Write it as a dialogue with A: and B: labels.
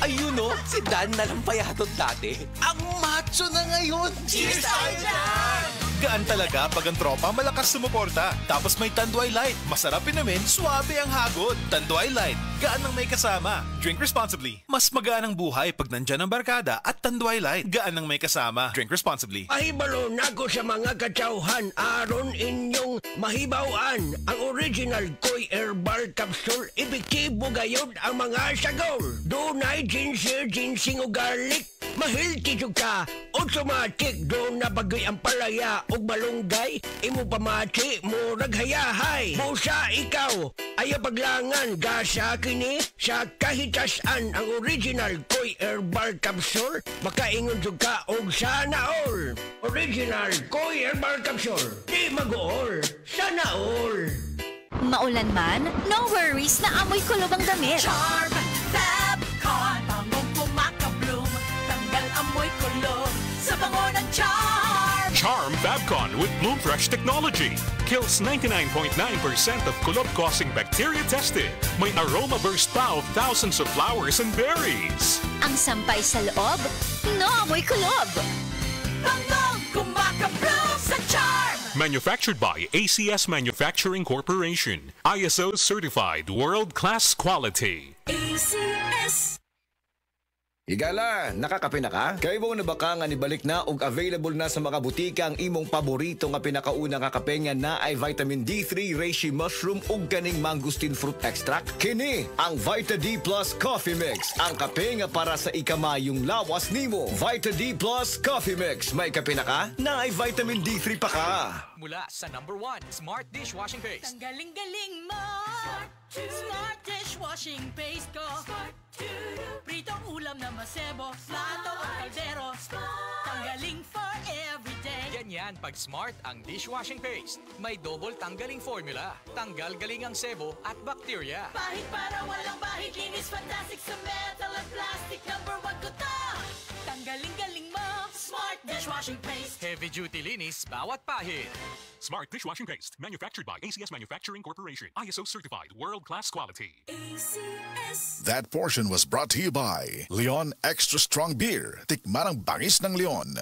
A: Ayun no, si Dan nalampayatot dati. Ang macho na ngayon. Cheers tayo dyan!
B: Gaan talaga pag ang tropa malakas sumuporta. Tapos may Tanduay Light. Masarap inumin, suwabe ang hagod. Tanduay Light, gaan ng may kasama. Drink responsibly. Mas magaan ang buhay pag nandyan ang barkada at Tanduay Light. Gaan ng may kasama. Drink responsibly.
C: Mahibalo na ko sa mga katsauhan, aron inyong mahibawaan. Ang original Koy Herbal Capsule, epektibo gayod ang mga sagol. Dunay ginger, ginseng o garlic. Mahilti ka, automatic. Doon na bagay ang palaya o malunggay. Imo pamati, murag hayahay. Busa ikaw, ayaw paglangan. Gasa kini sa kahitasan. Ang original Koy Herbal Capsule, makaingon ka og sana all. Original Koy Herbal Capsule, di mag-all, sana all.
D: Maulan man, no worries na amoy kulog ang damit.
E: Charm Fabcon, bangong pumakabloom, tanggal amoy kulog sa bango ng Charm.
F: Charm Fabcon with Bloom Fresh technology kills 99.9% of kulob-causing bacteria tested. May aroma burst pa of thousands of flowers and berries.
D: Ang sampay sa loob, no amoy kulob.
E: Bangong kumakabloom sa Charm.
F: Manufactured by ACS Manufacturing Corporation. ISO certified world-class quality.
E: ACS.
G: Higala, nakakape na ka? Kaya mo na baka nga nibalik na ug available na sa mga butika ang imong paborito nga pinakauna nga kape nga na ay vitamin D3, reishi mushroom ug kaning mangosteen fruit extract? Kini ang Vita D Plus Coffee Mix, ang kape nga para sa ikamayong lawas nimo. Vita D Plus Coffee Mix, may kape na ka? Na ay vitamin D3 pa ka.
H: Mula sa #1 Smart Dishwashing Paste.
E: Ang galing-galing mo. Smart dishwashing paste ko. Pritong ulam na masebo, plato o kaldero. Tanggaling for everyday.
H: Ganyan pag Smart ang dishwashing paste. May double tanggaling formula. Tanggal galing ang sebo at bakterya.
E: Bahid para walang bahid, linis fantastic sa metal at plastic. #1 ko to. Tanggaling-galing mo. Smart dishwashing paste.
H: Heavy duty linis bawat pahid.
F: Smart Dishwashing Paste. Manufactured by ACS Manufacturing Corporation. ISO certified world-class quality.
E: ACS.
I: That portion was brought to you by Leon Extra Strong Beer. Tikman ang bangis ng Leon.